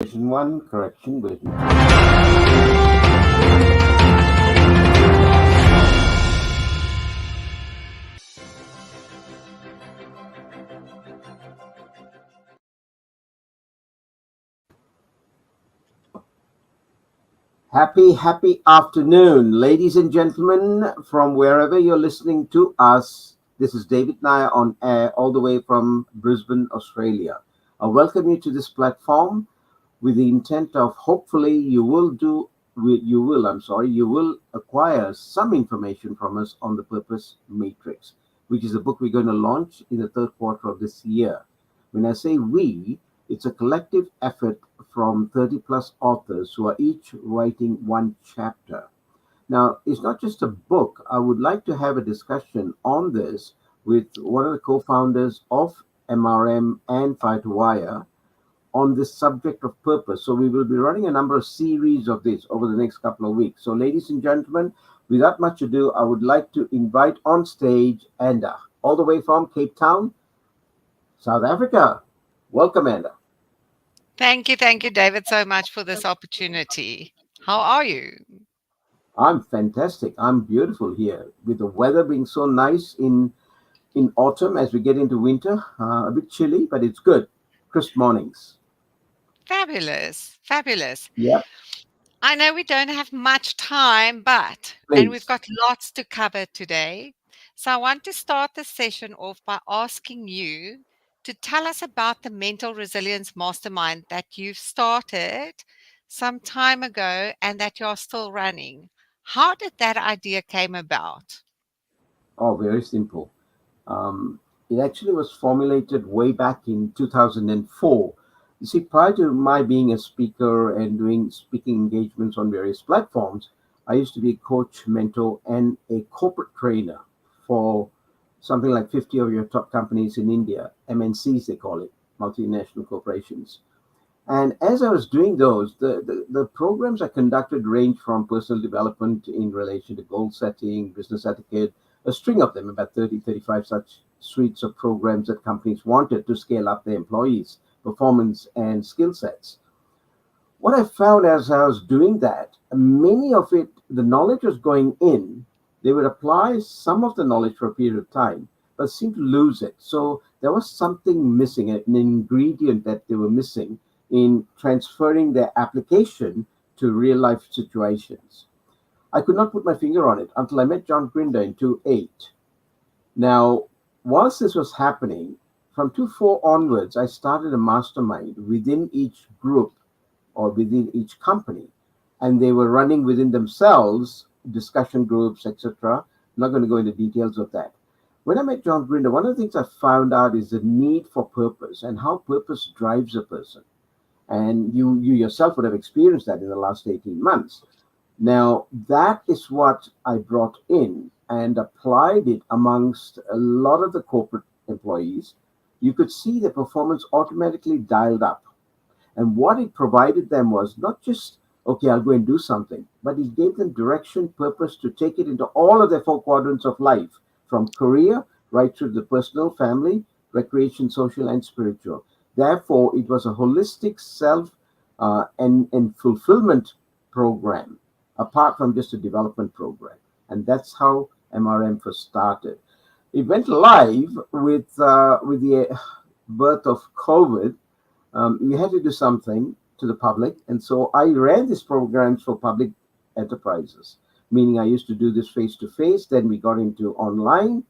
Version 1, correction version 2. Happy afternoon, ladies and gentlemen, from wherever you're listening to us. This is David Nair on air, all the way from Brisbane, Australia. I welcome you to this platform with the intent of hopefully you will acquire some information from us on the Purpose Matrix, which is a book we're going to launch in the third quarter of this year. When I say we, it's a collective effort from 30 plus authors who are each writing one chapter. Now, it's not just a book. I would like to have a discussion on this with one of the co-founders of MRM and FireToWire on this subject of purpose. So we will be running a number of series of this over the next couple of weeks. So ladies and gentlemen, without much ado, I would like to invite on stage Anda, all the way from Cape Town, South Africa. Welcome, Anda. Thank you, David, so much for this opportunity. How are you? I'm fantastic. I'm beautiful here with the weather being so nice in autumn as we get into winter. A bit chilly, but it's good. Crisp mornings. Fabulous, fabulous. Yep, I know we don't have much time, and we've please. got lots to cover today. So I want to start the session off by asking you to tell us about the Mental Resilience Mastermind that you've started some time ago and that you're still running. How did that idea came about? Oh, very simple. Um, it actually was formulated way back in 2004. You see, prior to my being a speaker and doing speaking engagements on various platforms, I used to be a coach, mentor, and a corporate trainer for something like 50 of your top companies in India, MNCs, they call it, multinational corporations. And as I was doing those, the programs I conducted range from personal development in relation to goal setting, business etiquette, a string of them, about 30, 35 such suites of programs that companies wanted to scale up their employees' performance and skill sets. What I found as I was doing that, many of it, the knowledge was going in. They would apply some of the knowledge for a period of time, but seemed to lose it. So there was something missing, an ingredient that they were missing in transferring their application to real life situations. I could not put my finger on it until I met John Grinder in 2008. Now, whilst this was happening, from 2004 onwards, I started a mastermind within each group or within each company. And they were running within themselves discussion groups, etc. I'm not going to go into details of that. When I met John Grinder, one of the things I found out is the need for purpose and how purpose drives a person. And you yourself would have experienced that in the last 18 months. Now, that is what I brought in and applied it amongst a lot of the corporate employees. You could see the performance automatically dialed up. And what it provided them was not just, okay, I'll go and do something, but it gave them direction, purpose to take it into all of their four quadrants of life, from career right through the personal, family, recreation, social, and spiritual. Therefore, it was a holistic self and fulfillment program, apart from just a development program. And that's how MRM first started. It went live with the birth of COVID. We had to do something to the public. And so I ran these programs for public enterprises, meaning I used to do this face to face. Then we got into online,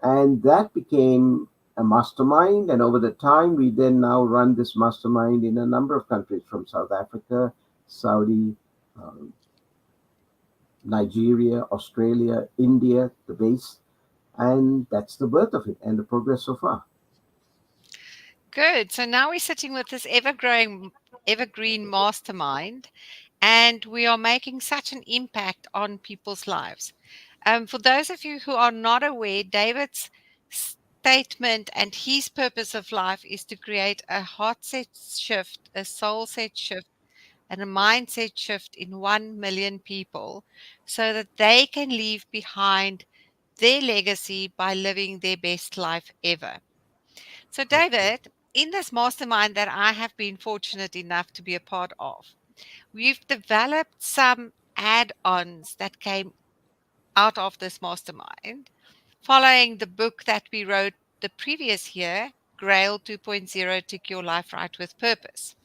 and that became a mastermind. And over the time, we then now run this mastermind in a number of countries from South Africa, Saudi, um, Nigeria, Australia, India, the base. And that's the birth of it and the progress so far. Good. So now we're sitting with this evergreen mastermind, and we are making such an impact on people's lives. For those of you who are not aware, David's statement and his purpose of life is to create a heart set shift, a soul set shift, and a mindset shift in 1 million people so that they can leave behind their legacy by living their best life ever. So, Okay. David, in this mastermind that I have been fortunate enough to be a part of, we've developed some add ons that came out of this mastermind following the book that we wrote the previous year, Grail 2.0 Tick Your Life Right with Purpose.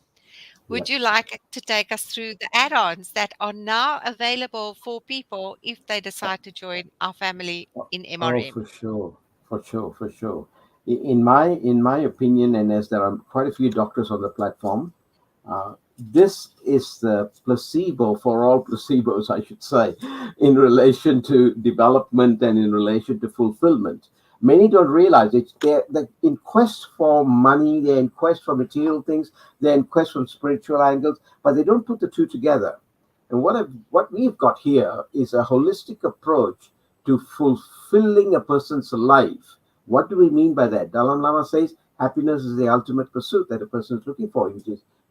Would you Yes. like to take us through the add ons that are now available for people if they decide to join our family in Oh, MRM? for sure, for sure, for sure. In my opinion, and as there are quite a few doctors on the platform, this is the placebo for all placebos, I should say, in relation to development and in relation to fulfillment. Many don't realize it. They're in quest for money, they're in quest for material things, they're in quest for spiritual angles, but they don't put the two together. And what we've got here is a holistic approach to fulfilling a person's life. What do we mean by that? Dalai Lama says happiness is the ultimate pursuit that a person is looking for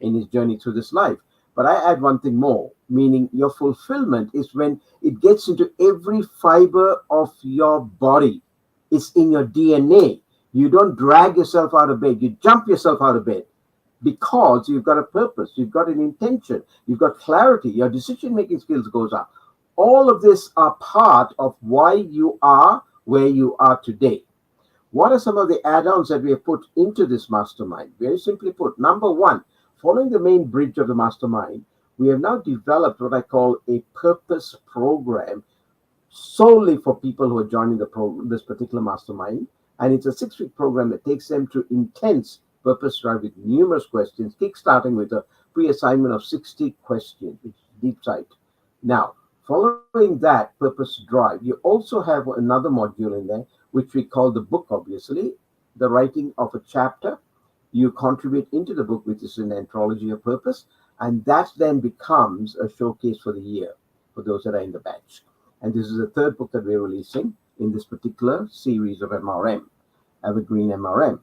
in his journey through this life. But I add one thing more, meaning your fulfillment is when it gets into every fiber of your body. It's in your DNA. You don't drag yourself out of bed, you jump yourself out of bed because you've got a purpose, you've got an intention, you've got clarity, your decision making skills goes up. All of this are part of why you are where you are today. What are some of the add-ons that we have put into this mastermind? Very simply put, number one, following the main bridge of the mastermind, we have now developed what I call a purpose program solely for people who are joining this particular mastermind. And it's a 6 week program that takes them to intense purpose drive with numerous questions, kickstarting with a pre assignment of 60 questions, which is deep sight. Now, following that purpose drive, you also have another module in there, which we call the book, obviously, the writing of a chapter. You contribute into the book, which is an anthology of purpose, and that then becomes a showcase for the year for those that are in the batch. And this is the third book that we're releasing in this particular series of MRM, Evergreen MRM.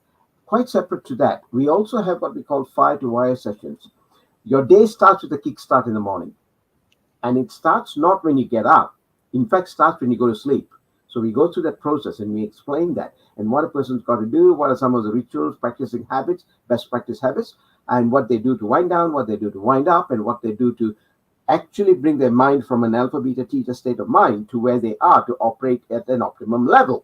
Quite separate to that, we also have what we call Fire to Wire sessions. Your day starts with a kickstart in the morning, and it starts not when you get up. In fact, starts when you go to sleep. So we go through that process and we explain that and what a person's got to do, what are some of the rituals, practicing habits, best practice habits, and what they do to wind down, what they do to wind up, and what they do to actually bring their mind from an alpha, beta, theta state of mind to where they are to operate at an optimum level.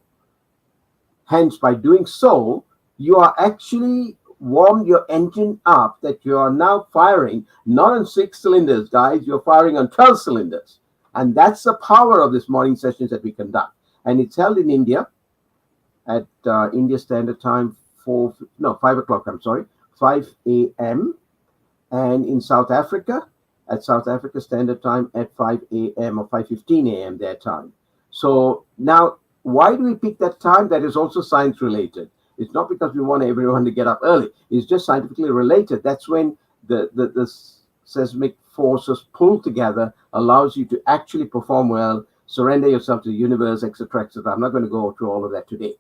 Hence, by doing so, you are actually warmed your engine up that you are now firing not on 6 cylinders, guys, you're firing on 12 cylinders. And that's the power of this morning sessions that we conduct. And it's held in India at India Standard Time, 5 o'clock, I'm sorry, 5 a.m. And in South Africa, at South Africa Standard Time at 5 a.m. or 5:15 a.m. their time. So now, why do we pick that time? That is also science related. It's not because we want everyone to get up early. It's just scientifically related. That's when the seismic forces pull together, allows you to actually perform well, surrender yourself to the universe, etc., etc. I'm not going to go through all of that today.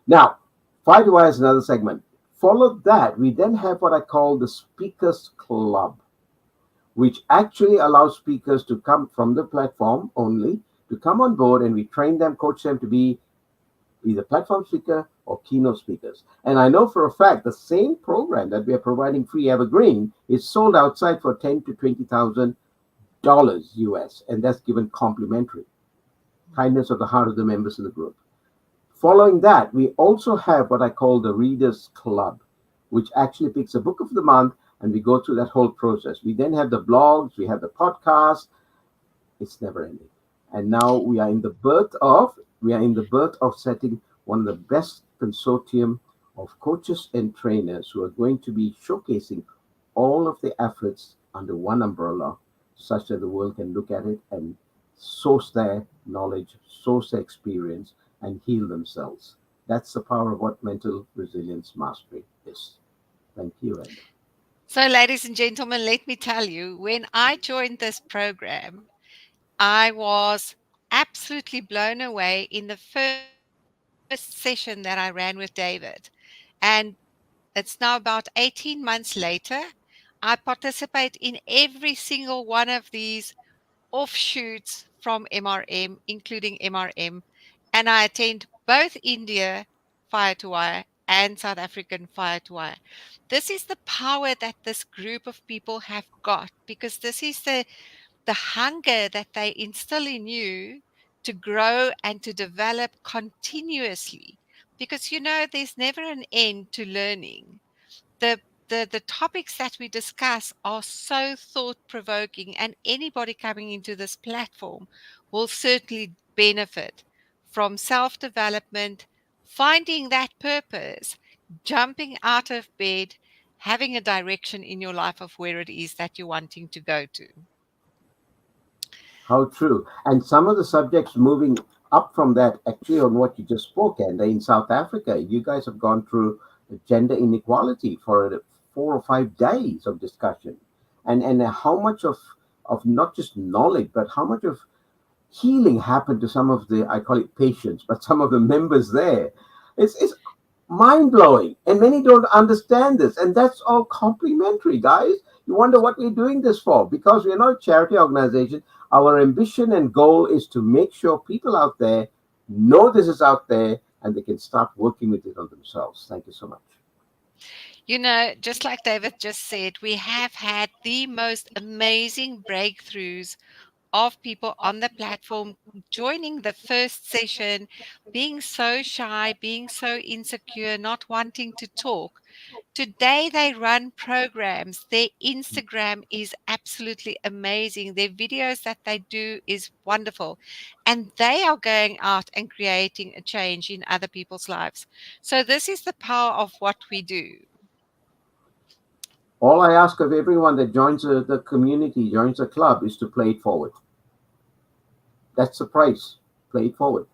Now, 5 to Why is another segment. Follow that, we then have what I call the Speakers Club, which actually allows speakers to come from the platform only, to come on board, and we train them, coach them to be either platform speaker or keynote speakers. And I know for a fact the same program that we are providing free evergreen is sold outside for $10,000 to $20,000 US, and that's given complimentary. Kindness of the heart of the members of the group. Following that, we also have what I call the Readers Club, which actually picks a book of the month, and we go through that whole process. We then have the blogs, we have the podcast. It's never ending. And now we are in the birth of setting one of the best consortium of coaches and trainers who are going to be showcasing all of the efforts under one umbrella, such that the world can look at it and source their knowledge, source their experience, and heal themselves. That's the power of what mental resilience mastery is. Thank you, Ed. So, ladies and gentlemen, let me tell you, when I joined this program, I was absolutely blown away in the first session that I ran with David. And it's now about 18 months later. I participate in every single one of these offshoots from MRM, including MRM, and I attend both India Fire to Wire and South African Fire to Wire. This is the power that this group of people have got, because this is the hunger that they instill in you to grow and to develop continuously. Because there's never an end to learning. The the topics that we discuss are so thought provoking, and anybody coming into this platform will certainly benefit from self development, finding that purpose, jumping out of bed, having a direction in your life of where it is that you're wanting to go to. How true. And some of the subjects moving up from that, actually, on what you just spoke, and in South Africa, you guys have gone through gender inequality for 4 or 5 days of discussion. And how much of not just knowledge, but how much of healing happened to some of the, I call it patients, but some of the members there. It's mind blowing. And many don't understand this. And that's all complimentary, guys. You wonder what we're doing this for, because we're not a charity organization. Our ambition and goal is to make sure people out there know this is out there and they can start working with it on themselves. Thank you so much. Just like David just said, we have had the most amazing breakthroughs of people on the platform joining the first session, being so shy, being so insecure, not wanting to talk. Today, they run programs. Their Instagram is absolutely amazing. Their videos that they do is wonderful. And they are going out and creating a change in other people's lives. So, this is the power of what we do. All I ask of everyone that joins the community, joins the club, is to play it forward. That's the price. Play it forward.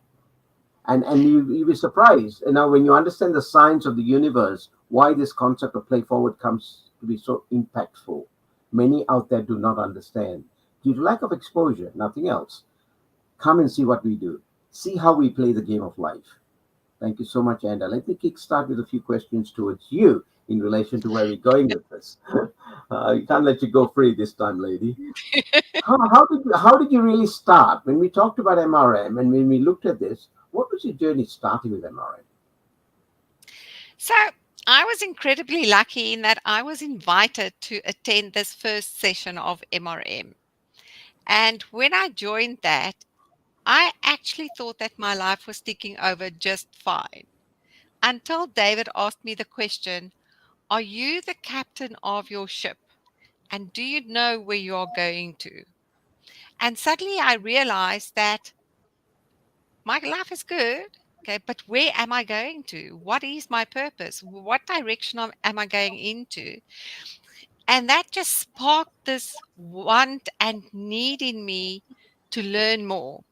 And you'll be surprised. And now, when you understand the science of the universe, why this concept of play forward comes to be so impactful. Many out there do not understand. Due to lack of exposure, nothing else. Come and see what we do. See how we play the game of life. Thank you so much, Anda. Let me kickstart with a few questions towards you in relation to where we're going with this. I can't let you go free this time, lady. How did you really start? When we talked about MRM and when we looked at this, what was your journey starting with MRM? So, I was incredibly lucky in that I was invited to attend this first session of MRM. And when I joined that, I actually thought that my life was ticking over just fine until David asked me the question, are you the captain of your ship? And do you know where you are going to? And suddenly I realized that my life is good. Okay, but where am I going to? What is my purpose? What direction am I going into? And that just sparked this want and need in me to learn more.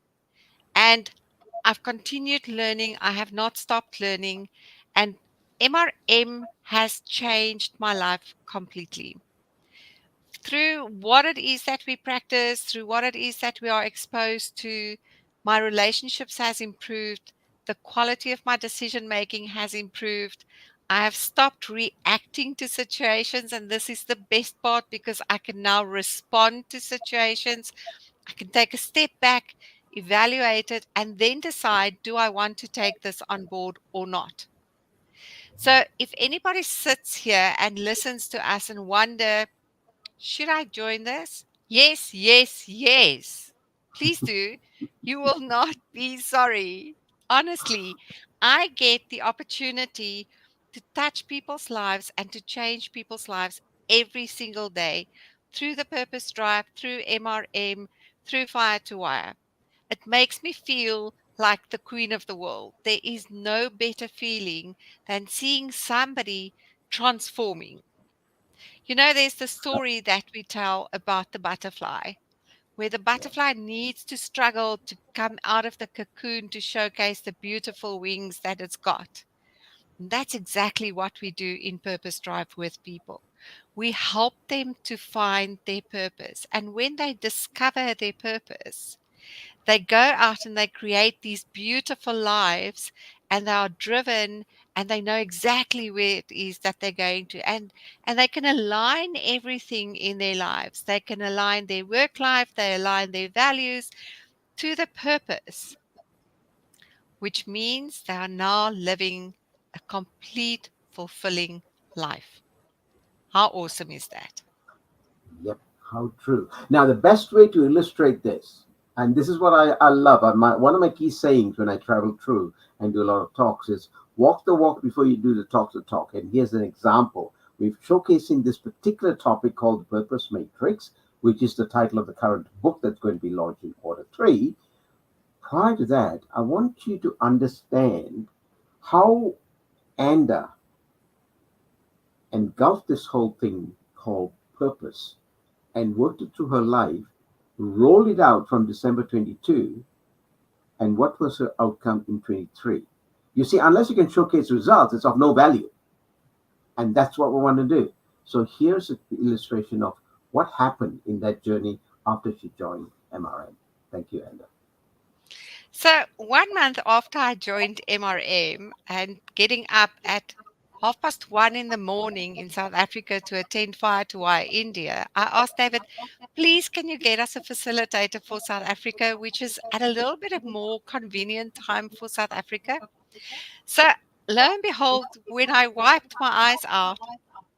And I've continued learning. I have not stopped learning. And MRM has changed my life completely. Through what it is that we practice, through what it is that we are exposed to, my relationships has improved. The quality of my decision making has improved. I have stopped reacting to situations, and this is the best part because I can now respond to situations. I can take a step back, evaluate it, and then decide, do I want to take this on board or not? So if anybody sits here and listens to us and wonder, should I join this? Yes, yes, yes. Please do. You will not be sorry. Honestly, I get the opportunity to touch people's lives and to change people's lives every single day through the Purpose Drive, through MRM, through Fire to Wire. It makes me feel like the queen of the world. There is no better feeling than seeing somebody transforming. There's the story that we tell about the butterfly, where the butterfly needs to struggle to come out of the cocoon to showcase the beautiful wings that it's got. And that's exactly what we do in Purpose Drive with people. We help them to find their purpose. And when they discover their purpose, they go out and they create these beautiful lives, and they are driven, and they know exactly where it is that they're going to, and they can align everything in their lives. They can align their work life, they align their values to the purpose, which means they are now living a complete, fulfilling life. How awesome is that? Yep, how true. Now, the best way to illustrate this, and this is what I love, one of my key sayings when I travel through and do a lot of talks is walk the walk before you do the talk. And here's an example. We've showcasing this particular topic called the Purpose Matrix, which is the title of the current book that's going to be launched in quarter 3. Prior to that, I want you to understand how Anda engulfed this whole thing called purpose and worked it through her life, rolled it out from December 22, and what was her outcome in 23. You see, unless you can showcase results, it's of no value. And that's what we want to do. So here's an illustration of what happened in that journey after she joined MRM. Thank you, Enda. So, 1 month after I joined MRM and getting up at 1:30 in the morning in South Africa to attend Fire to Wire India, I asked David, please, can you get us a facilitator for South Africa, which is at a little bit of more convenient time for South Africa? So, lo and behold, when I wiped my eyes out,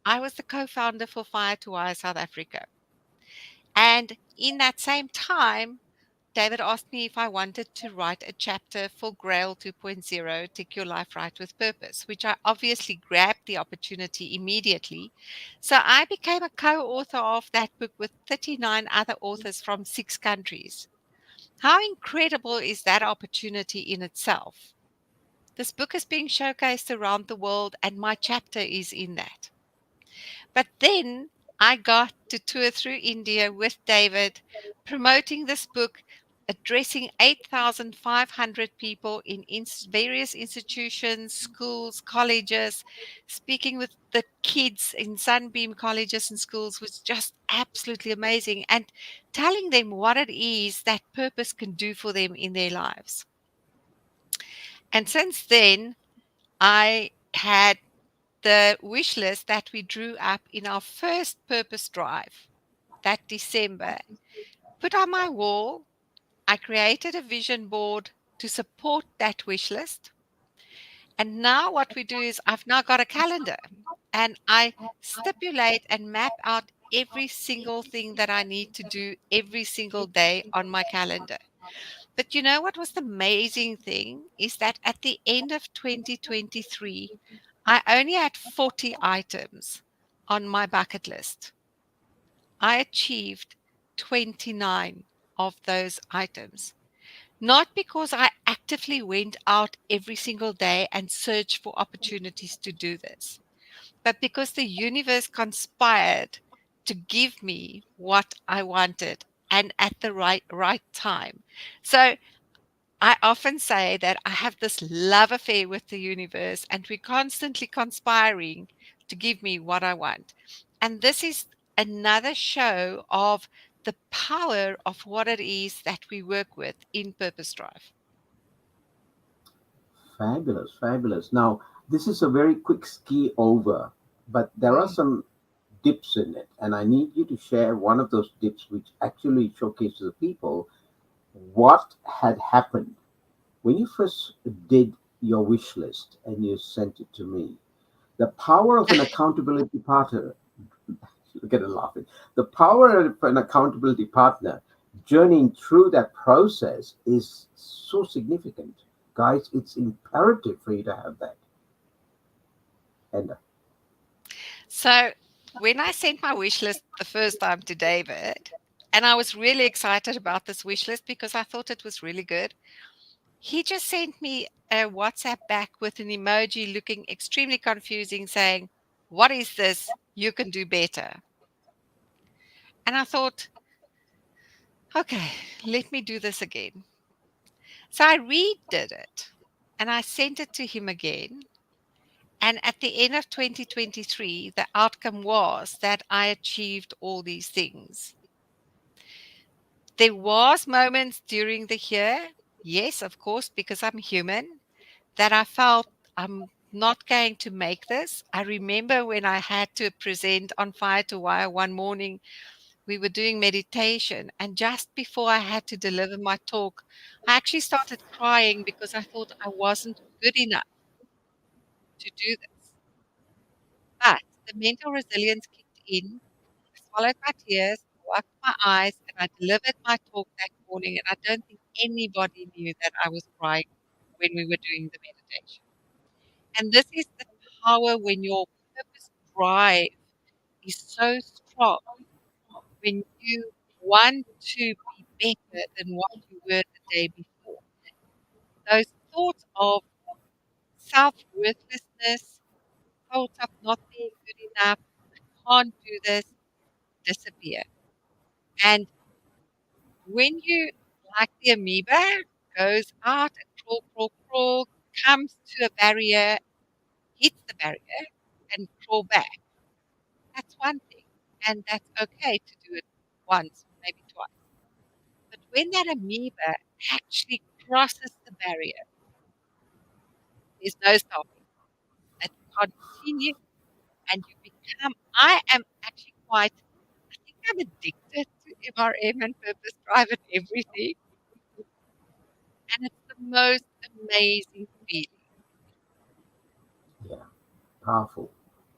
I was the co founder for Fire to Wire South Africa. And in that same time, David asked me if I wanted to write a chapter for Grail 2.0, Take Your Life Right with Purpose, which I obviously grabbed the opportunity immediately. So I became a co author of that book with 39 other authors from 6 countries. How incredible is that opportunity in itself? This book is being showcased around the world, and my chapter is in that. But then I got to tour through India with David, promoting this book, addressing 8,500 people in various institutions, schools, colleges, speaking with the kids in Sunbeam colleges and schools was just absolutely amazing, and telling them what it is that purpose can do for them in their lives. And since then, I had the wish list that we drew up in our first purpose drive that December, put on my wall. I created a vision board to support that wish list. And now what we do is I've now got a calendar and I stipulate and map out every single thing that I need to do every single day on my calendar. But you know what was the amazing thing is that at the end of 2023, I only had 40 items on my bucket list. I achieved 29 of those items. Not because I actively went out every single day and searched for opportunities to do this, but because the universe conspired to give me what I wanted and at the right time. So I often say that I have this love affair with the universe, and we're constantly conspiring to give me what I want. And this is another show of the power of what it is that we work with in Purpose Drive. Fabulous, fabulous. Now, this is a very quick ski over, but there are Mm. some dips in it, and I need you to share one of those dips which actually showcases the people what had happened when you first did your wish list and you sent it to me. The power of an accountability partner, look at it laughing, the power of an accountability partner journeying through that process is so significant. Guys, it's imperative for you to have that. And So when I sent my wish list the first time to David, and I was really excited about this wish list because I thought it was really good, he just sent me a WhatsApp back with an emoji looking extremely confusing saying, what is this? You can do better. And I thought, okay, let me do this again. So I redid it and I sent it to him again. And at the end of 2023, the outcome was that I achieved all these things. There was moments during the year, yes, of course, because I'm human, that I felt I'm not going to make this. I remember when I had to present on Fire to Wire one morning, we were doing meditation. And just before I had to deliver my talk, I actually started crying because I thought I wasn't good enough. to do this. But the mental resilience kicked in. I swallowed my tears, I wiped my eyes, and I delivered my talk that morning. And I don't think anybody knew that I was crying when we were doing the meditation. And this is the power when your purpose drive is so strong, when you want to be better than what you were the day before. Those thoughts of self worthlessness, thoughts of not being good enough, can't do this, disappear. And when you, like the amoeba, goes out and crawl, crawl, crawl, comes to a barrier, hits the barrier, and crawl back, that's one thing. And that's okay to do it once, maybe twice. But when that amoeba actually crosses the barrier, there's no stopping. It continues and you become, I am actually quite, I think I'm addicted to MRM and purpose drive and everything. And it's the most amazing feeling. Yeah. Powerful,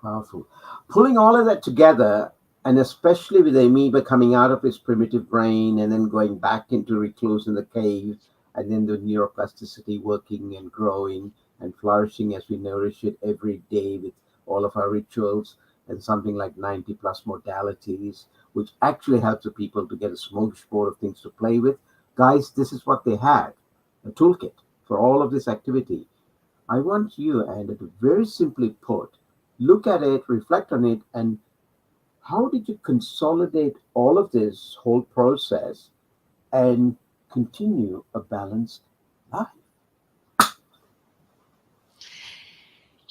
powerful. Pulling all of that together, and especially with the amoeba coming out of his primitive brain and then going back into recluse in the cave, and then the neuroplasticity working and growing and flourishing as we nourish it every day with all of our rituals and something like 90 plus modalities, which actually helps the people to get a smorgasbord of things to play with. Guys, this is what they had, a toolkit for all of this activity. I want you, and to very simply put, look at it, reflect on it, and how did you consolidate all of this whole process and continue a balanced life?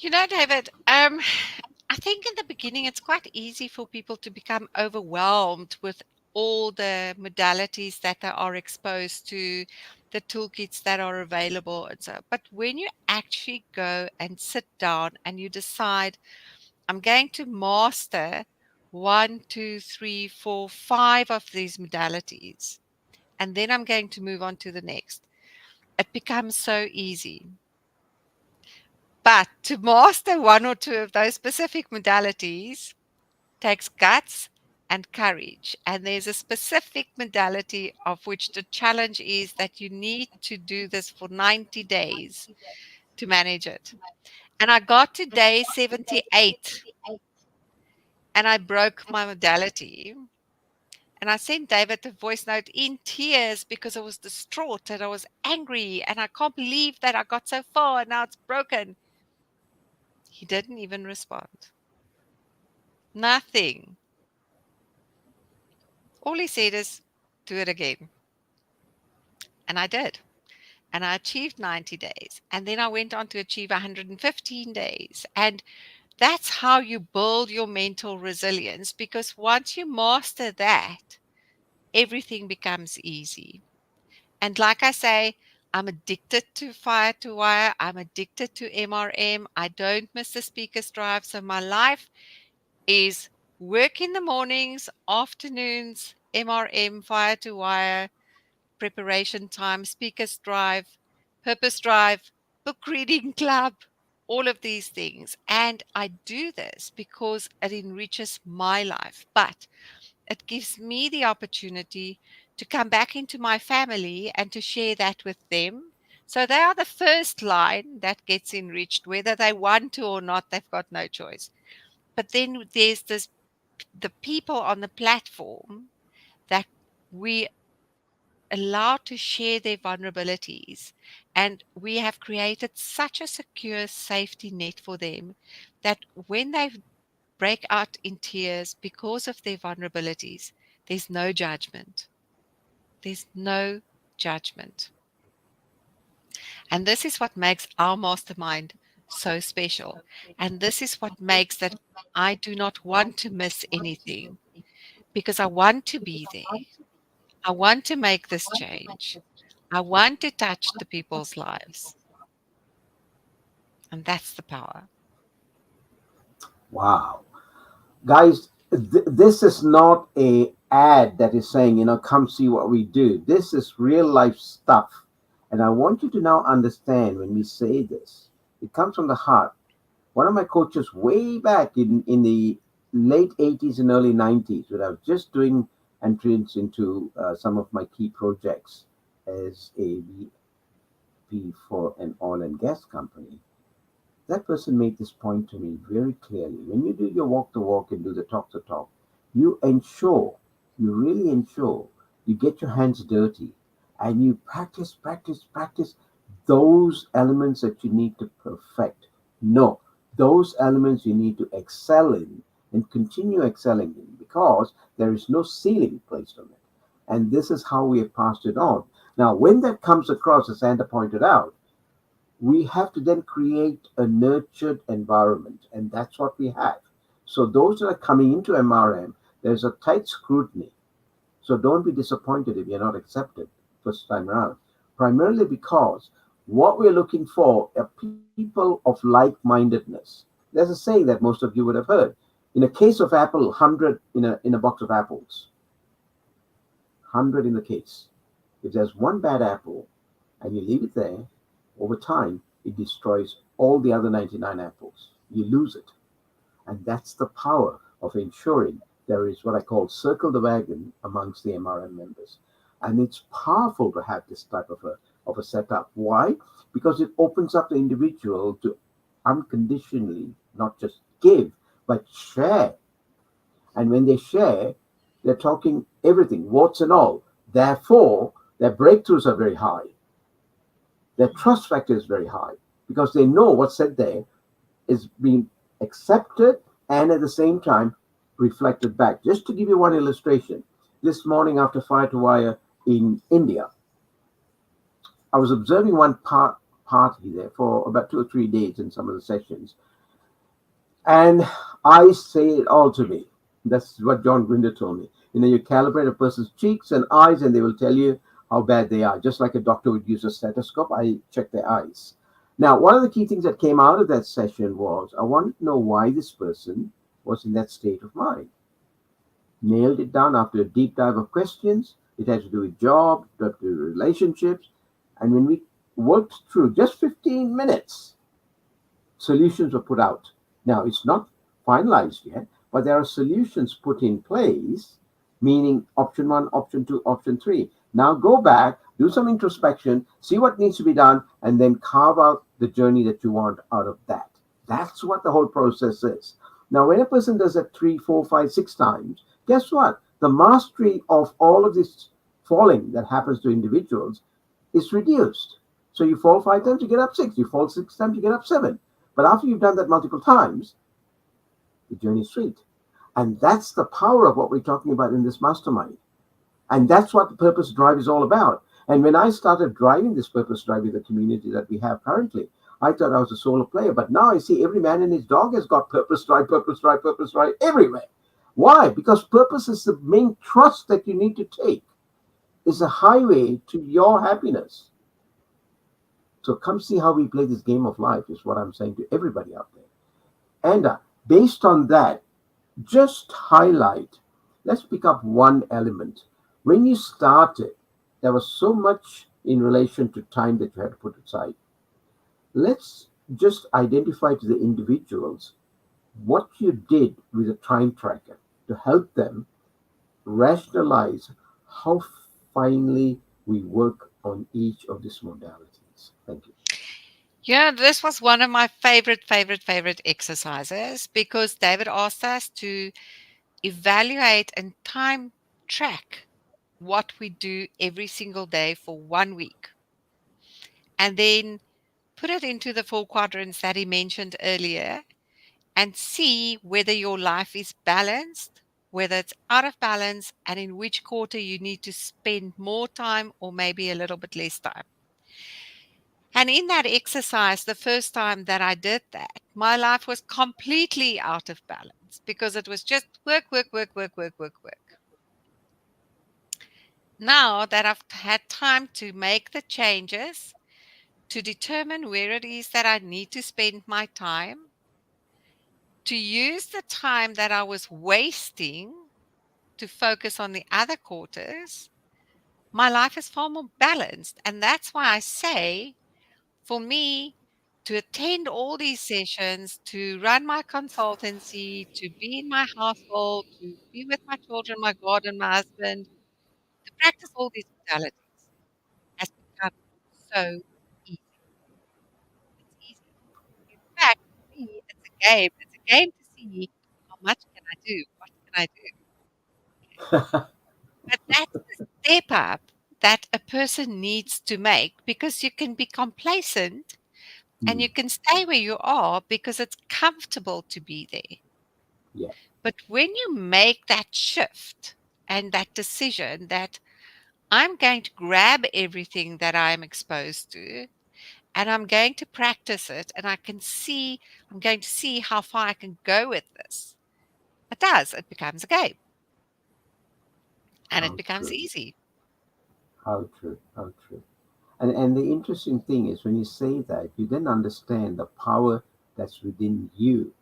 David, I think in the beginning it's quite easy for people to become overwhelmed with all the modalities that they are exposed to, the toolkits that are available, and so. But when you actually go and sit down and you decide, I'm going to master one, two, three, four, five of these modalities, and then I'm going to move on to the next. It becomes so easy. But to master one or two of those specific modalities takes guts and courage. And there's a specific modality of which the challenge is that you need to do this for 90 days to manage it. And I got to day 78 and I broke my modality. And I sent David a voice note in tears because I was distraught and I was angry and I can't believe that I got so far and now it's broken. He didn't even respond. Nothing. All he said is, do it again. And I did. And I achieved 90 days. And then I went on to achieve 115 days. And that's how you build your mental resilience, because once you master that, everything becomes easy. And like I say, I'm addicted to Fire to Wire. I'm addicted to MRM. I don't miss the speaker's drive. So my life is work in the mornings, afternoons, MRM, Fire to Wire, preparation time, speakers drive, purpose drive, book reading club, all of these things. And I do this because it enriches my life, but it gives me the opportunity to come back into my family and to share that with them. So they are the first line that gets enriched, whether they want to or not, they've got no choice. But then there's the people on the platform that we allow to share their vulnerabilities. And we have created such a secure safety net for them that when they break out in tears because of their vulnerabilities, there's no judgment. There's no judgment. And this is what makes our mastermind so special. And this is what makes that I do not want to miss anything because I want to be there. I want to make this change. I want to touch the people's lives. And that's the power. Wow. Guys, this is not a ad that is saying, come see what we do. This is real life stuff. And I want you to now understand when we say this, it comes from the heart. One of my coaches way back in the late 80s and early 90s, when I was just doing entrance into some of my key projects as a VP for an oil and gas company, that person made this point to me very clearly. When you do your walk the walk and do the talk the talk, you ensure, you really ensure, you get your hands dirty and you practice, practice, practice those elements that you need to perfect. No, those elements you need to excel in and continue excelling in because there is no ceiling placed on it. And this is how we have passed it on. Now, when that comes across, as Sandra pointed out, we have to then create a nurtured environment, and that's what we have. So those that are coming into MRM, there's a tight scrutiny. So don't be disappointed if you're not accepted first time around. Primarily because what we're looking for are people of like-mindedness. There's a saying that most of you would have heard. In a case of apple, 100 in a box of apples, 100 in the case. If there's one bad apple and you leave it there, over time, it destroys all the other 99 apples. You lose it. And that's the power of ensuring there is what I call circle the wagon amongst the MRM members. And it's powerful to have this type of a setup. Why? Because it opens up the individual to unconditionally not just give, but share. And when they share, they're talking everything, warts and all. Therefore, their breakthroughs are very high. Their trust factor is very high because they know what's said there is being accepted and at the same time reflected back. Just to give you one illustration, this morning after Fire to Wire in India, I was observing one party there for about 2 or 3 days in some of the sessions, and I say it all to me. That's what John Grinder told me. You calibrate a person's cheeks and eyes, and they will tell you how bad they are. Just like a doctor would use a stethoscope, I check their eyes. Now, one of the key things that came out of that session was I wanted to know why this person was in that state of mind. Nailed it down after a deep dive of questions. It had to do with job, it had to do with relationships. And when we worked through just 15 minutes, solutions were put out. Now, it's not finalized yet, but there are solutions put in place, meaning option one, option two, option three. Now go back, do some introspection, see what needs to be done, and then carve out the journey that you want out of that. That's what the whole process is. Now, when a person does that 3, 4, 5, 6 times, guess what? The mastery of all of this falling that happens to individuals is reduced. So you fall 5 times, you get up six. You fall 6 times, you get up seven. But after you've done that multiple times, the journey is sweet. And that's the power of what we're talking about in this mastermind. And that's what the purpose drive is all about. And when I started driving this purpose drive in the community that we have currently, I thought I was a solo player. But now I see every man and his dog has got purpose drive, purpose drive, purpose drive everywhere. Why? Because purpose is the main trust that you need to take. It's a highway to your happiness. So come see how we play this game of life is what I'm saying to everybody out there. And based on that, just highlight, let's pick up one element. When you started, there was so much in relation to time that you had to put aside. Let's just identify to the individuals what you did with a time tracker to help them rationalize how finely we work on each of these modalities. Thank you. Yeah, this was one of my favorite exercises because David asked us to evaluate and time track what we do every single day for 1 week and then put it into the 4 quadrants that he mentioned earlier and see whether your life is balanced, whether it's out of balance, and in which quarter you need to spend more time or maybe a little bit less time. And in that exercise, the first time that I did that, my life was completely out of balance because it was just work, work, work, work, work, work, work. Now that I've had time to make the changes, to determine where it is that I need to spend my time, to use the time that I was wasting to focus on the other quarters, my life is far more balanced. And that's why I say, for me, to attend all these sessions, to run my consultancy, to be in my household, to be with my children, my garden, my husband, to practice all these modalities has become so easy. It's easy. In fact, for me, it's a game. It's a game to see how much can I do? What can I do? Okay. But that's the step up that a person needs to make because you can be complacent and Hmm. you can stay where you are because it's comfortable to be there. Yeah. But when you make that shift and that decision that I'm going to grab everything that I'm exposed to and I'm going to practice it and I'm going to see how far I can go with this. It becomes a game and it How becomes true. easy. How true. How true. And the interesting thing is when you say that, you then understand the power that's within you,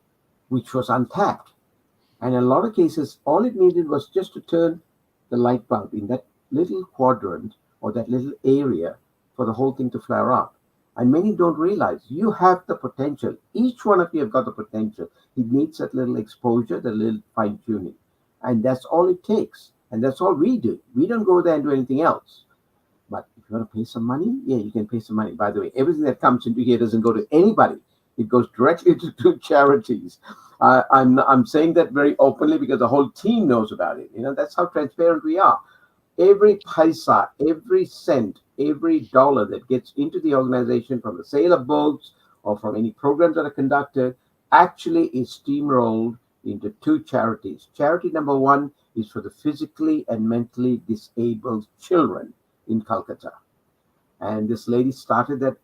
which was untapped. And in a lot of cases, all it needed was just to turn the light bulb in that little quadrant or that little area for the whole thing to flare up. And many don't realize you have the potential. Each one of you have got the potential. It needs that little exposure, the little fine tuning. And that's all it takes. And that's all we do. We don't go there and do anything else. But if you want to pay some money, yeah, you can pay some money. By the way, everything that comes into here doesn't go to anybody. It goes directly to charities. I'm saying that very openly because the whole team knows about it. That's how transparent we are. Every paisa, every cent, every dollar that gets into the organization from the sale of books or from any programs that are conducted actually is steamrolled into two charities. Charity number one is for the physically and mentally disabled children in Calcutta. And this lady started that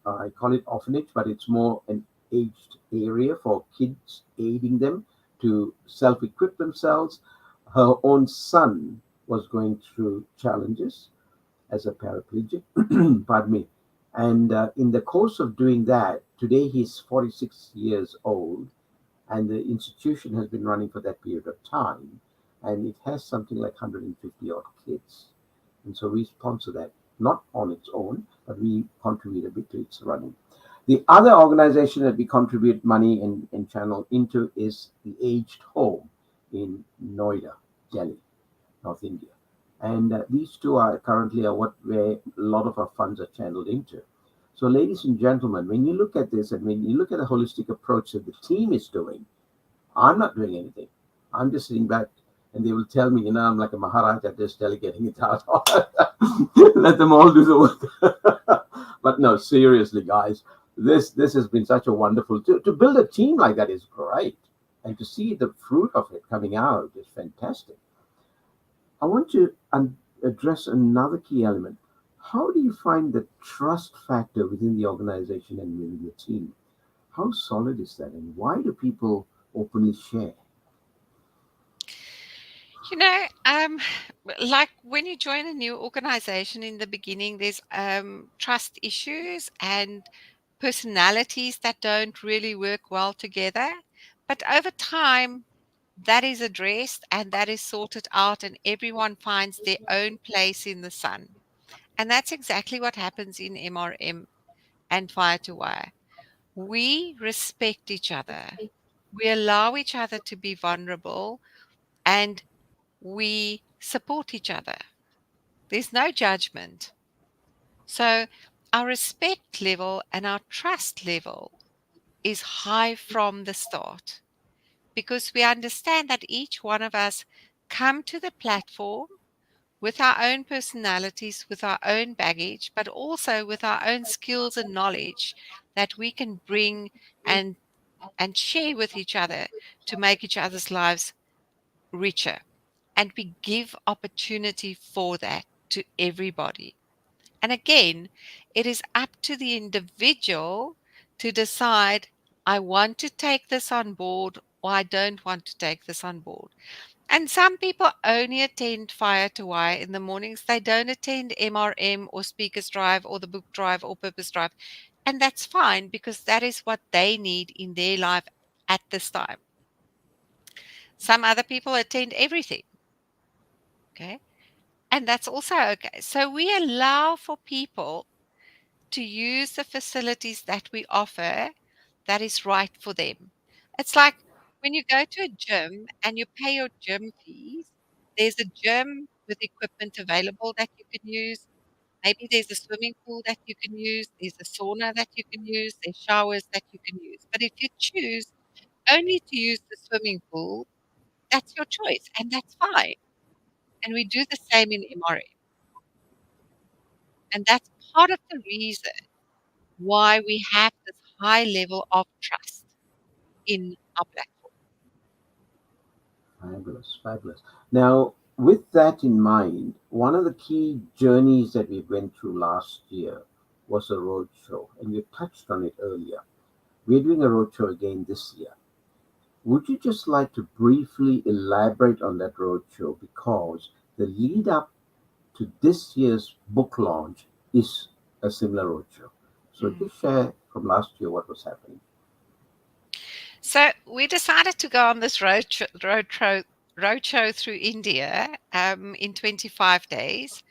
I call it orphanage, but it's more an aged area for kids, aiding them to self-equip themselves. Her own son was going through challenges as a paraplegic, pardon me. And in the course of doing that, today he's 46 years old, and the institution has been running for that period of time, and it has something like 150 odd kids. And so we sponsor that, not on its own, but we contribute a bit to its running. The other organization that we contribute money and channel into is the Aged Home in Noida, Delhi, North India. And these two are currently are what where a lot of our funds are channeled into. So, ladies and gentlemen, when you look at this and when you look at the holistic approach that the team is doing, I'm not doing anything. I'm just sitting back and they will tell me, I'm like a Maharaja just delegating it out. Let them all do the work. But no, seriously, guys, this has been such a wonderful to build a team like that is great. And to see the fruit of it coming out is fantastic. I want to address another key element. How do you find the trust factor within the organization and within the team? How solid is that, and why do people openly share? You know, like when you join a new organization in the beginning, there's trust issues and personalities that don't really work well together. But over time, that is addressed and that is sorted out, and everyone finds their own place in the sun. And that's exactly what happens in MRM and Fire to Wire. We respect each other, we allow each other to be vulnerable, and we support each other. There's no judgment. So, our respect level and our trust level is high from the start because we understand that each one of us come to the platform with our own personalities, with our own baggage, but also with our own skills and knowledge that we can bring and share with each other to make each other's lives richer. And we give opportunity for that to everybody. And again, it is up to the individual to decide, I want to take this on board or I don't want to take this on board. And some people only attend Fire to Wire in the mornings. They don't attend MRM or Speakers Drive or the Book Drive or Purpose Drive. And that's fine because that is what they need in their life at this time. Some other people attend everything. Okay. And that's also okay. So we allow for people to use the facilities that we offer that is right for them. It's like when you go to a gym and you pay your gym fees, there's a gym with equipment available that you can use. Maybe there's a swimming pool that you can use, there's a sauna that you can use, there's showers that you can use. But if you choose only to use the swimming pool, that's your choice, and that's fine. And we do the same in MRM. And that's part of the reason why we have this high level of trust in our platform. Fabulous, fabulous. Now, with that in mind, one of the key journeys that we went through last year was a roadshow, and you touched on it earlier. We're doing a roadshow again this year. Would you just like to briefly elaborate on that roadshow? Because the lead up to this year's book launch is a similar roadshow. So Mm. just share from last year what was happening. So we decided to go on this roadshow through India in 25 days.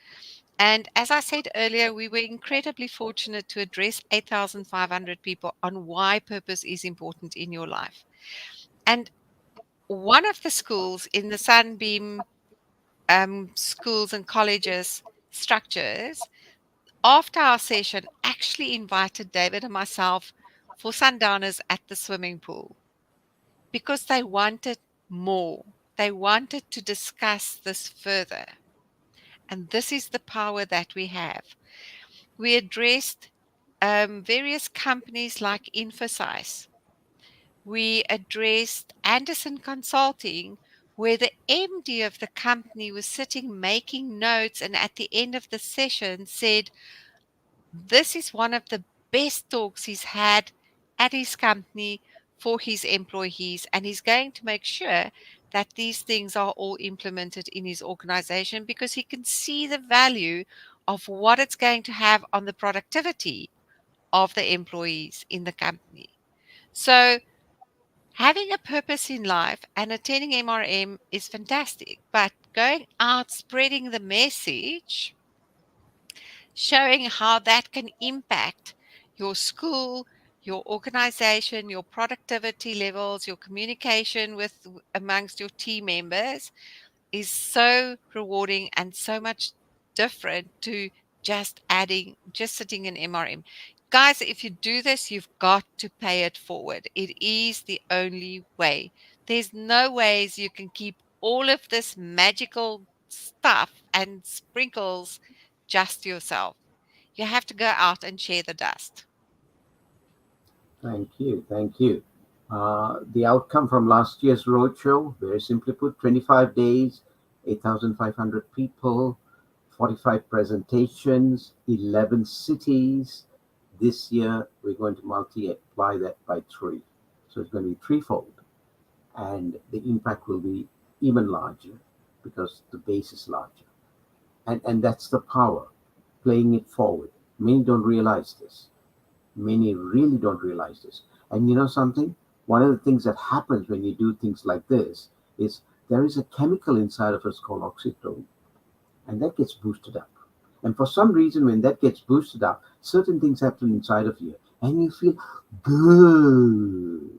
And as I said earlier, we were incredibly fortunate to address 8,500 people on why purpose is important in your life. And one of the schools in the Sunbeam schools and colleges structures, after our session, actually invited David and myself for sundowners at the swimming pool because they wanted more. They wanted to discuss this further. And this is the power that we have. We addressed various companies like Infosys. We addressed Anderson Consulting, where the MD of the company was sitting making notes and at the end of the session said, this is one of the best talks he's had at his company for his employees, and he's going to make sure that these things are all implemented in his organization because he can see the value of what it's going to have on the productivity of the employees in the company. So, having a purpose in life and attending MRM is fantastic, but going out spreading the message, showing how that can impact your school, your organization, your productivity levels, your communication with amongst your team members is so rewarding and so much different to just sitting in MRM. Guys, if you do this, you've got to pay it forward. It is the only way. There's no ways you can keep all of this magical stuff and sprinkles just yourself. You have to go out and share the dust. Thank you. Thank you. The outcome from last year's roadshow, very simply put, 25 days, 8,500 people, 45 presentations, 11 cities. This year, we're going to multiply that by three. So it's going to be threefold. And the impact will be even larger because the base is larger. And that's the power, playing it forward. Many don't realize this. Many really don't realize this. And you know something? One of the things that happens when you do things like this is there is a chemical inside of us called oxytocin, and that gets boosted up. And for some reason, when that gets boosted up, certain things happen inside of you, and you feel good.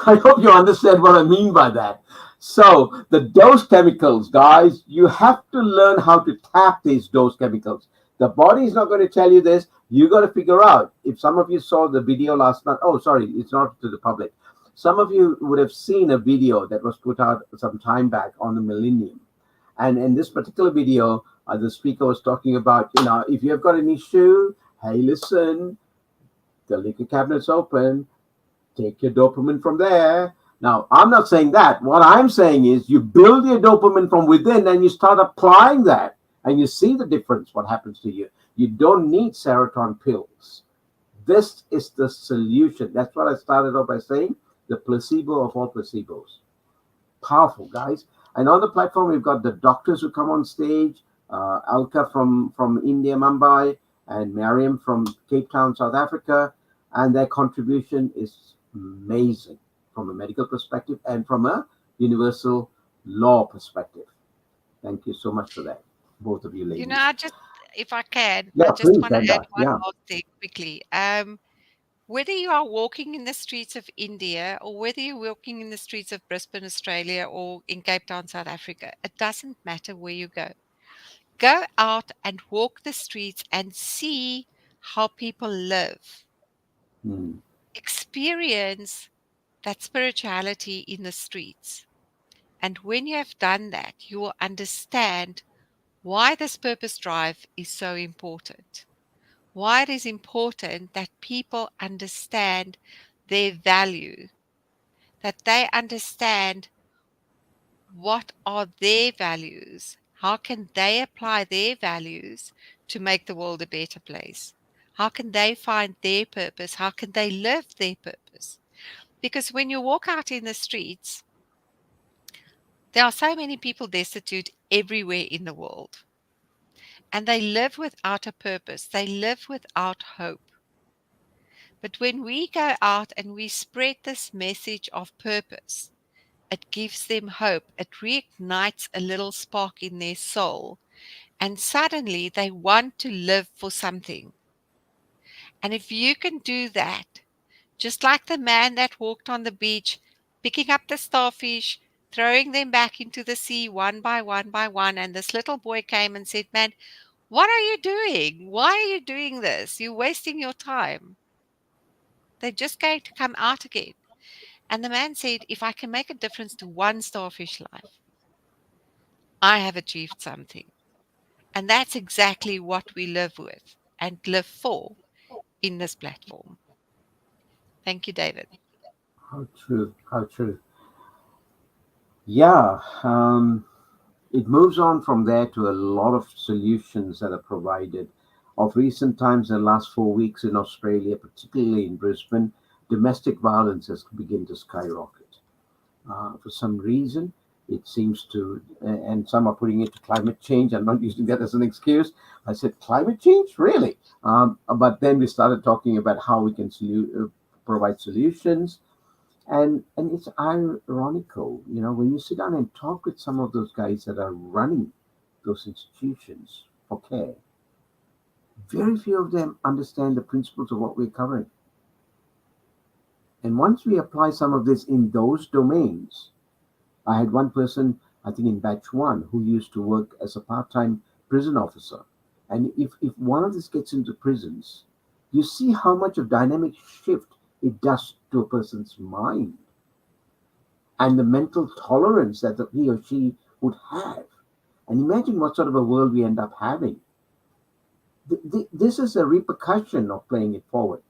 I hope you understand what I mean by that. So, the dose chemicals, guys, you have to learn how to tap these dose chemicals. The body is not going to tell you this. You got to figure out. If some of you saw the video last night, oh, sorry, it's not to the public. Some of you would have seen a video that was put out some time back on the millennium. And in this particular video, the speaker was talking about, if you've got an issue, hey, listen, the liquor cabinet's open. Take your dopamine from there. Now, I'm not saying that. What I'm saying is you build your dopamine from within and you start applying that and you see the difference, what happens to you. You don't need serotonin pills. This is the solution. That's what I started off by saying, the placebo of all placebos. Powerful, guys. And on the platform, we've got the doctors who come on stage, Alka from India, Mumbai, and Mariam from Cape Town, South Africa. And their contribution is amazing from a medical perspective and from a universal law perspective. Thank you so much for that, both of you You know, ladies. I just if I can, Yeah, I just please, want to add Enda. one Yeah. last thing quickly. Whether you are walking in the streets of India or whether you're walking in the streets of Brisbane, Australia, or in Cape Town, South Africa, it doesn't matter where you go. Go out and walk the streets and see how people live. Mm. Experience that spirituality in the streets. And when you have done that, you will understand why this purpose drive is so important. Why it is important that people understand their value, that they understand what are their values, how can they apply their values to make the world a better place, how can they find their purpose, how can they live their purpose. Because when you walk out in the streets, there are so many people destitute everywhere in the world, and they live without a purpose, they live without hope. But when we go out and we spread this message of purpose, it gives them hope. It reignites a little spark in their soul. And suddenly they want to live for something. And if you can do that, just like the man that walked on the beach, picking up the starfish, throwing them back into the sea one by one by one, and this little boy came and said, "Man, what are you doing? Why are you doing this? You're wasting your time. They're just going to come out again." And the man said, "If I can make a difference to one starfish life, I have achieved something." And that's exactly what we live with and live for in this platform. Thank you, David. How true. How true. Yeah. It moves on from there to a lot of solutions that are provided. Of recent times, in the last 4 weeks in Australia, particularly in Brisbane, domestic violence has begun to skyrocket. For some reason, it seems to, and some are putting it to climate change. I'm not using that as an excuse. I said, climate change? Really? But then we started talking about how we can provide solutions. And it's ironical, when you sit down and talk with some of those guys that are running those institutions for care, very few of them understand the principles of what we're covering. And once we apply some of this in those domains, I had one person, I think in batch one, who used to work as a part-time prison officer. And if one of these gets into prisons, you see how much of dynamic shift it does to a person's mind and the mental tolerance that he or she would have. And imagine what sort of a world we end up having. This is a repercussion of playing it forward.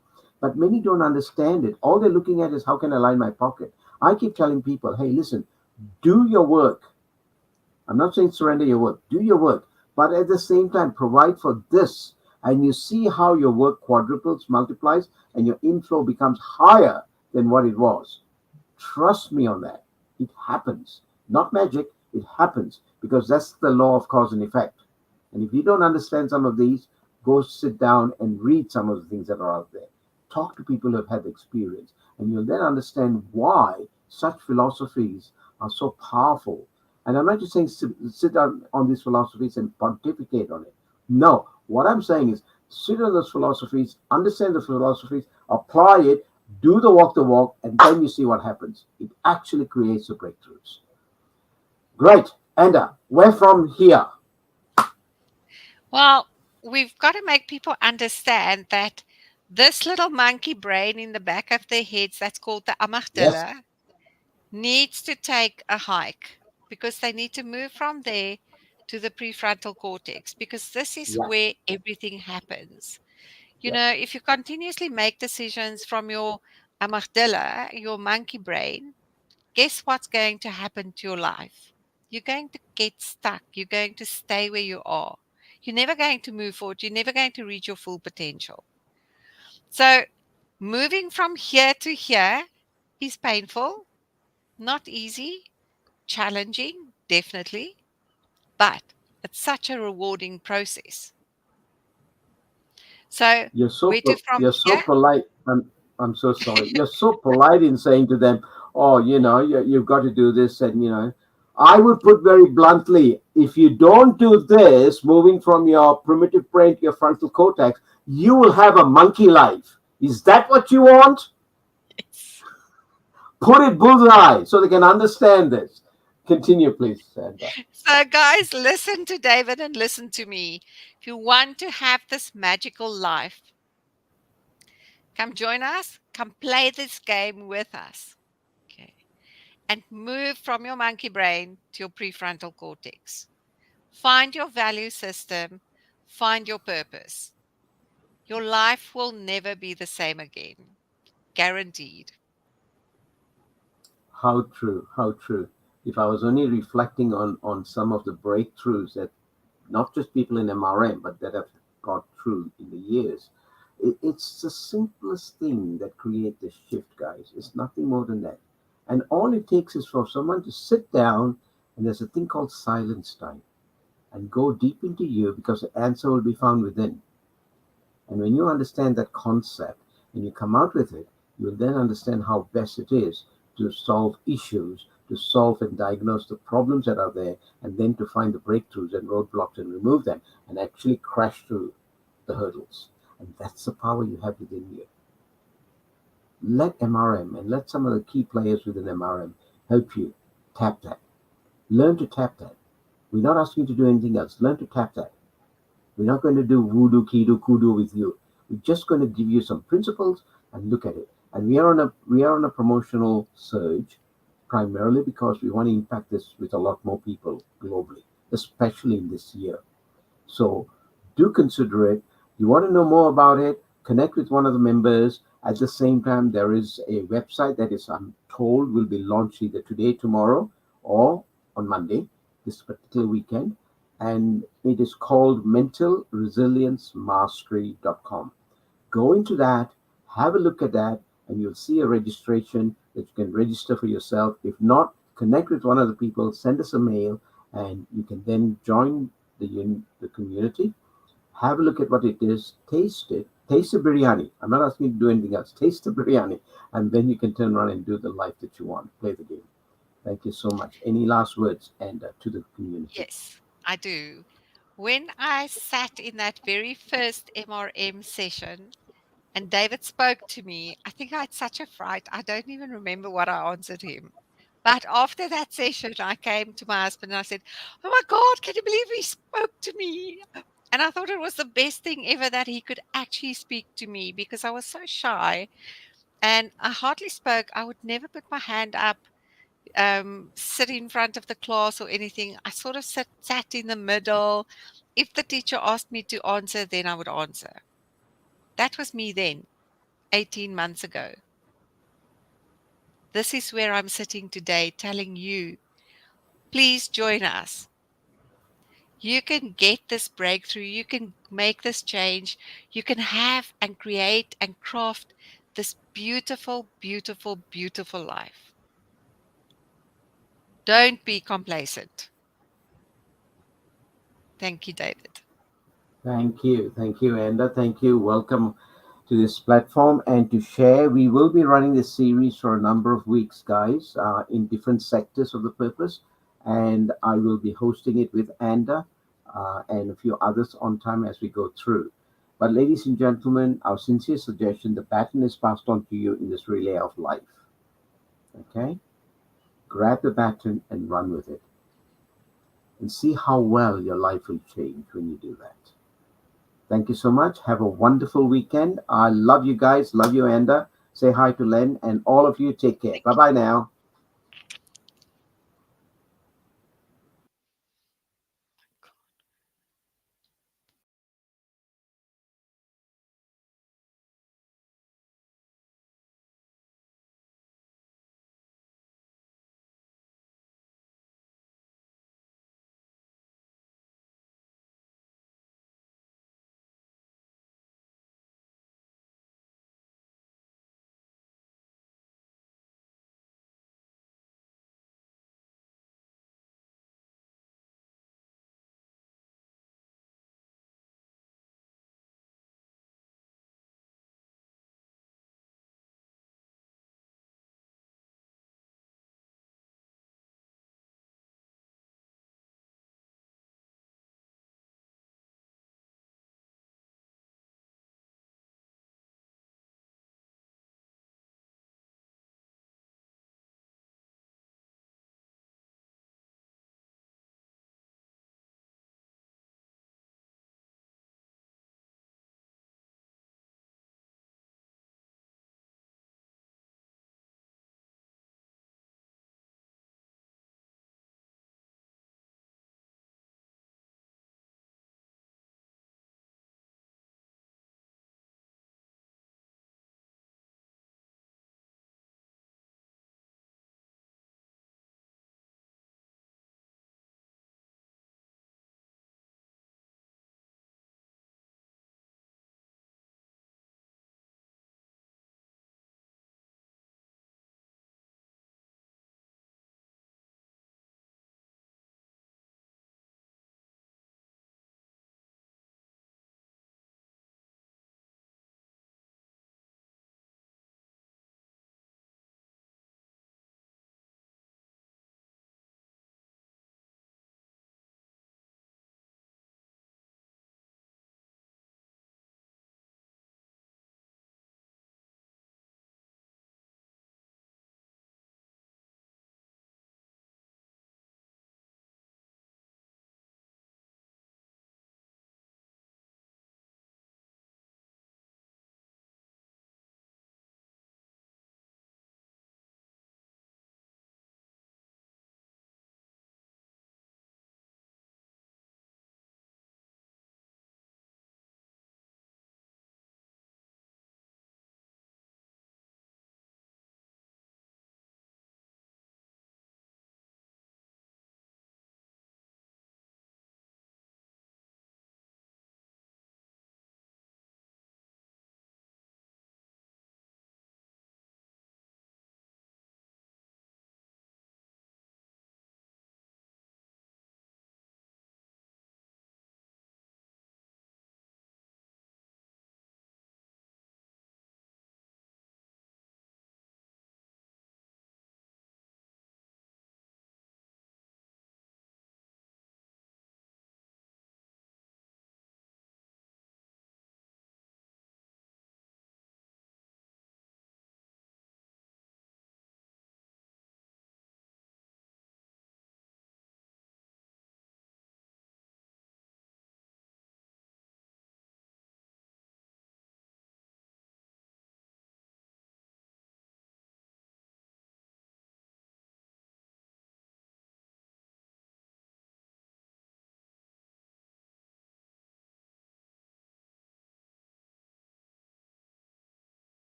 But many don't understand it. All they're looking at is how can I line my pocket? I keep telling people, hey, listen, do your work. I'm not saying surrender your work, do your work. But at the same time, provide for this. And you see how your work quadruples, multiplies, and your inflow becomes higher than what it was. Trust me on that. It happens. Not magic, it happens because that's the law of cause and effect. And if you don't understand some of these, go sit down and read some of the things that are out there. Talk to people who have had experience, and you'll then understand why such philosophies are so powerful. And I'm not just saying sit down on these philosophies and pontificate on it. No, what I'm saying is sit on those philosophies, understand the philosophies, apply it, do the walk, and then you see what happens. It actually creates the breakthroughs. Great. Enda, where from here? Well, we've got to make people understand that this little monkey brain in the back of their heads, that's called the Yes. amygdala, needs to take a hike because they need to move from there to the prefrontal cortex because this is Yeah. where everything happens. Yeah. If you continuously make decisions from your amygdala, your monkey brain, guess what's going to happen to your life? You're going to get stuck. You're going to stay where you are. You're never going to move forward. You're never going to reach your full potential. So, moving from here to here is painful, not easy, challenging, definitely, but it's such a rewarding process. So, where to from You're so here? polite. I'm so sorry. You're so polite in saying to them, "Oh, you've got to do this," and I would put very bluntly, if you don't do this, moving from your primitive brain to your frontal cortex, you will have a monkey life. Is that what you want? Yes. Put it bullseye so they can understand this. Continue, please, Sandra. So, guys, listen to David and listen to me. If you want to have this magical life, come join us, come play this game with us. Okay. And move from your monkey brain to your prefrontal cortex. Find your value system, find your purpose. Your life will never be the same again. Guaranteed. How true, how true. If I was only reflecting on some of the breakthroughs that not just people in MRM, but that have got through in the years, it's the simplest thing that create the shift, guys. It's nothing more than that. And all it takes is for someone to sit down, and there's a thing called silence time, and go deep into you because the answer will be found within. And when you understand that concept and you come out with it, you will then understand how best it is to solve issues, to solve and diagnose the problems that are there, and then to find the breakthroughs and roadblocks and remove them and actually crash through the hurdles. And that's the power you have within you. Let MRM and let some of the key players within MRM help you tap that. Learn to tap that. We're not asking you to do anything else. Learn to tap that. We're not going to do voodoo, kido, kudu with you. We're just going to give you some principles and look at it. And we are on a promotional surge, primarily because we want to impact this with a lot more people globally, especially in this year. So do consider it. You want to know more about it, connect with one of the members. At the same time, there is a website that is, I'm told, will be launched either today, tomorrow, or on Monday, this particular weekend. And it is called mentalresilience.mastery.com. Go into that, have a look at that, and you'll see a registration that you can register for yourself. If not, connect with one of the people, send us a mail, and you can then join the community. Have a look at what it is, taste the biryani. I'm not asking you to do anything else. Taste the biryani, and then you can turn around and do the life that you want. Play the game. Thank you so much. Any last words, and to the community? Yes, I do. When I sat in that very first MRM session and David spoke to me, I think I had such a fright. I don't even remember what I answered him. But after that session, I came to my husband and I said, "Oh my God, can you believe he spoke to me?" And I thought it was the best thing ever that he could actually speak to me because I was so shy and I hardly spoke. I would never put my hand up, sit in front of the class or anything. I sort of sat in the middle. If the teacher asked me to answer, then I would answer. That was me then, 18 months ago. This is where I'm sitting today telling you, please join us. You can get this breakthrough. You can make this change. You can have and create and craft this beautiful, beautiful, beautiful life. Don't be complacent. Thank you, David. Thank you, Enda. Thank you. Welcome to this platform and to share. We will be running this series for a number of weeks, guys, in different sectors of the purpose. And I will be hosting it with Anda and a few others on time as we go through. But, ladies and gentlemen, our sincere suggestion, the baton is passed on to you in this relay of life. Okay? Grab the baton and run with it. And see how well your life will change when you do that. Thank you so much. Have a wonderful weekend. I love you guys. Love you, Enda. Say hi to Len and all of you. Take care. Bye bye now.